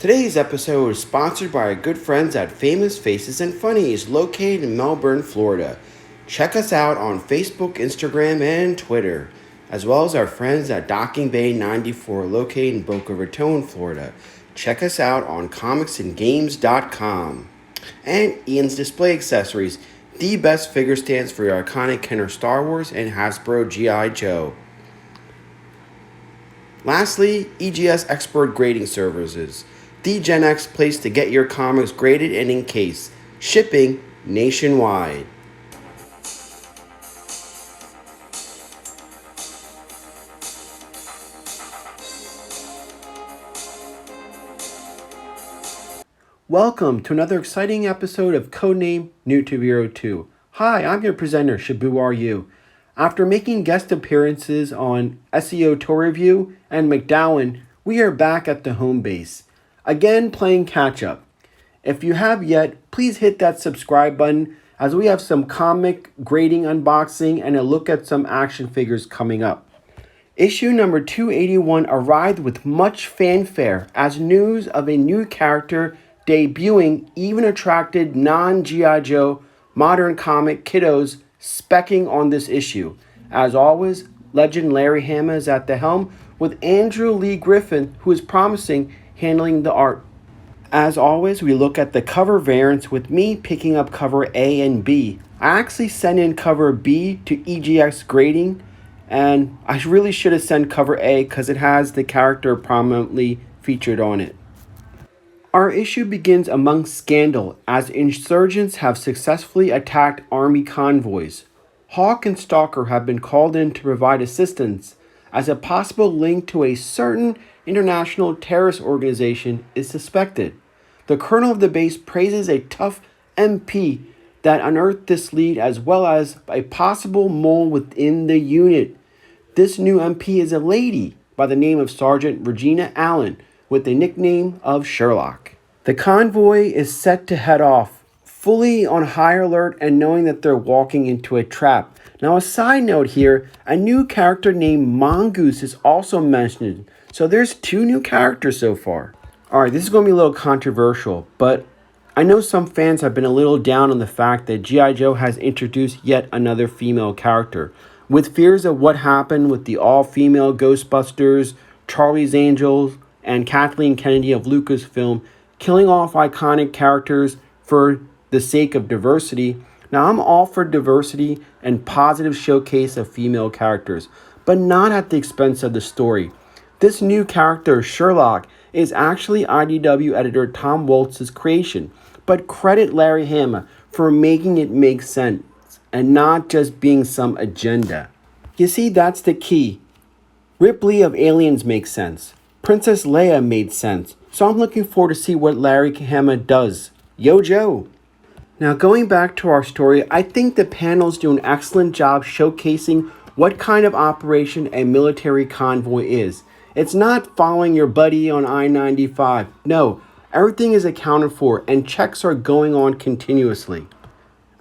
Today's episode is sponsored by our good friends at Famous Faces and Funnies, located in Melbourne, Florida. Check us out on Facebook, Instagram, and Twitter, as well as our friends at Docking Bay 94, located in Boca Raton, Florida. Check us out on comicsandgames.com. And Ian's Display Accessories, the best figure stands for your iconic Kenner Star Wars and Hasbro GIJoe. Lastly, EGS Expert Grading Services, the Gen X place to get your comics graded and encased, shipping nationwide. Welcome to another exciting episode of Codename New to Hero 2. Hi, I'm your presenter, Shabu Are You. After making guest appearances on SEO Tour Review and McDowell, we are back at the home base, again playing catch up. If you have yet, please hit that subscribe button as we have some comic grading unboxing and a look at some action figures coming up. Issue number 281 arrived with much fanfare as news of a new character debuting even attracted non-GIJoe modern comic kiddos specking on this issue. As always, legend Larry Hama is at the helm with Andrew Lee Griffin, who is promising handling the art. As always, we look at the cover variants with me picking up cover A and B. I actually sent in cover B to EGX grading, and I really should have sent cover A because it has the character prominently featured on it. Our issue begins among scandal as insurgents have successfully attacked army convoys. Hawk and Stalker have been called in to provide assistance as a possible link to a certain international terrorist organization is suspected. The colonel of the base praises a tough MP that unearthed this lead as well as a possible mole within the unit. This new MP is a lady by the name of Sergeant Regina Allen, with the nickname of Sherlock. The convoy is set to head off, fully on high alert and knowing that they're walking into a trap. Now, a side note here, a new character named Mongoose is also mentioned, so there's two new characters so far. Alright, this is going to be a little controversial, but I know some fans have been a little down on the fact that GIJoe has introduced yet another female character, with fears of what happened with the all-female Ghostbusters, Charlie's Angels, and Kathleen Kennedy of Lucasfilm, killing off iconic characters for the sake of diversity. Now, I'm all for diversity and positive showcase of female characters, but not at the expense of the story. This new character, Sherlock, is actually IDW editor Tom Waltz's creation, but credit Larry Hama for making it make sense and not just being some agenda. You see, that's the key. Ripley of Aliens makes sense. Princess Leia made sense, so I'm looking forward to see what Larry Hama does. Yo, Joe! Now, going back to our story, I think the panels do an excellent job showcasing what kind of operation a military convoy is. It's not following your buddy on I-95. No, everything is accounted for and checks are going on continuously.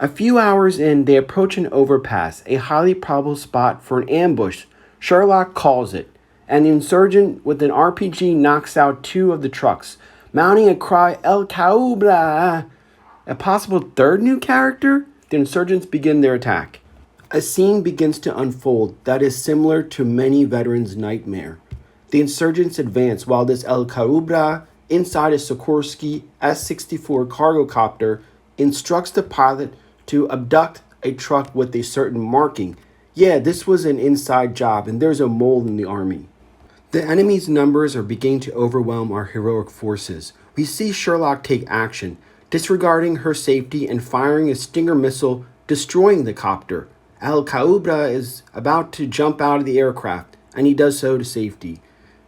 A few hours in, they approach an overpass, a highly probable spot for an ambush. Sherlock calls it. And the insurgent with an RPG knocks out two of the trucks, mounting a cry, El Caubra! A possible third new character? The insurgents begin their attack. A scene begins to unfold that is similar to many veterans' nightmare. The insurgents advance while this El Caubra, inside a Sikorsky S-64 cargo copter, instructs the pilot to abduct a truck with a certain marking. Yeah, this was an inside job and there's a mole in the army. The enemy's numbers are beginning to overwhelm our heroic forces. We see Sherlock take action, disregarding her safety and firing a Stinger missile, destroying the copter. Al Caubra is about to jump out of the aircraft, and he does so to safety.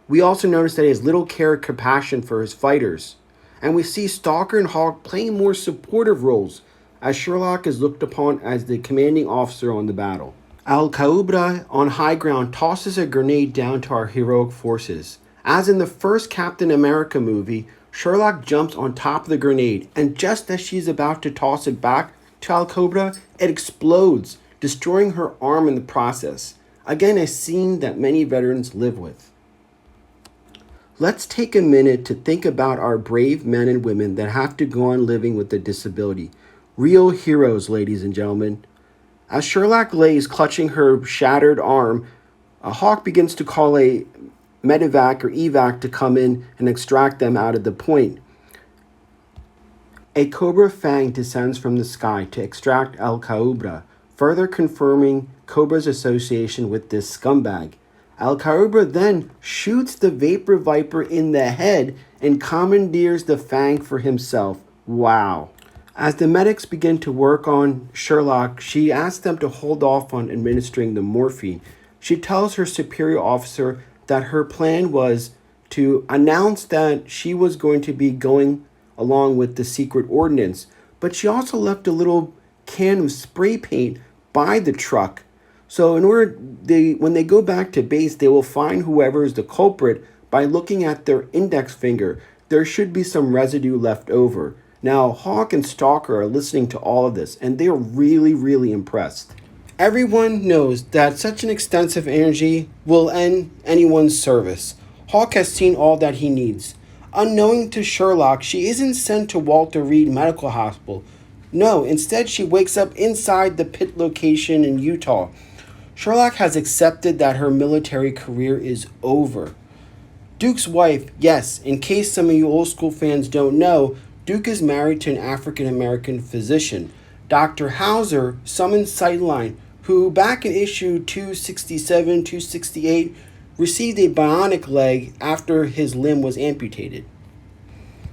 We also notice that he has little care or compassion for his fighters. And we see Stalker and Hawk playing more supportive roles, as Sherlock is looked upon as the commanding officer on the battle. Al Caubra, on high ground, tosses a grenade down to our heroic forces. As in the first Captain America movie, Sherlock jumps on top of the grenade, and just as she's about to toss it back to Al Caubra, it explodes, destroying her arm in the process. Again, a scene that many veterans live with. Let's take a minute to think about our brave men and women that have to go on living with a disability. Real heroes, ladies and gentlemen. As Sherlock lays clutching her shattered arm, a Hawk begins to call a medevac or evac to come in and extract them out of the point. A cobra fang descends from the sky to extract El Cobra, further confirming Cobra's association with this scumbag. El Cobra then shoots the Vapor Viper in the head and commandeers the fang for himself. Wow. As the medics begin to work on Sherlock, she asks them to hold off on administering the morphine. She tells her superior officer that her plan was to announce that she was going to be going along with the secret ordinance, but she also left a little can of spray paint by the truck. So when they go back to base, they will find whoever is the culprit by looking at their index finger. There should be some residue left over. Now, Hawk and Stalker are listening to all of this, and they are really, really impressed. Everyone knows that such an extensive energy will end anyone's service. Hawk has seen all that he needs. Unknowing to Sherlock, she isn't sent to Walter Reed Medical Hospital. No, instead she wakes up inside the pit location in Utah. Sherlock has accepted that her military career is over. Duke's wife, yes, in case some of you old school fans don't know, Duke is married to an African American physician. Dr. Hauser summons Sightline, who back in issue 267, 268, received a bionic leg after his limb was amputated.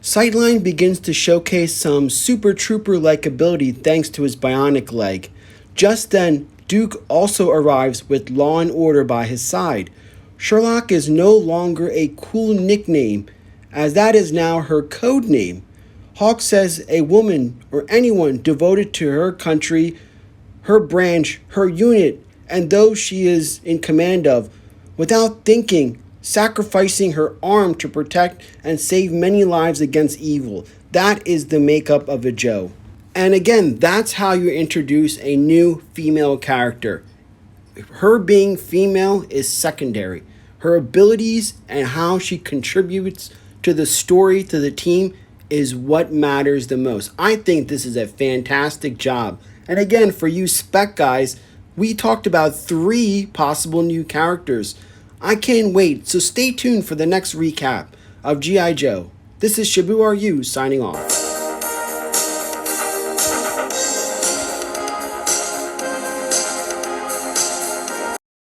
Sightline begins to showcase some Super Trooper-like ability thanks to his bionic leg. Just then, Duke also arrives with Law and Order by his side. Sherlock is no longer a cool nickname, as that is now her code name. Hawk says a woman or anyone devoted to her country, her branch, her unit, and those she is in command of, without thinking, sacrificing her arm to protect and save many lives against evil. That is the makeup of a Joe. And again, that's how you introduce a new female character. Her being female is secondary. Her abilities and how she contributes to the story, to the team, is what matters the most. I think this is a fantastic job. And again, for you spec guys, we talked about 3 possible new characters. I can't wait, so stay tuned for the next recap of GIJoe. This is GIJoe signing off.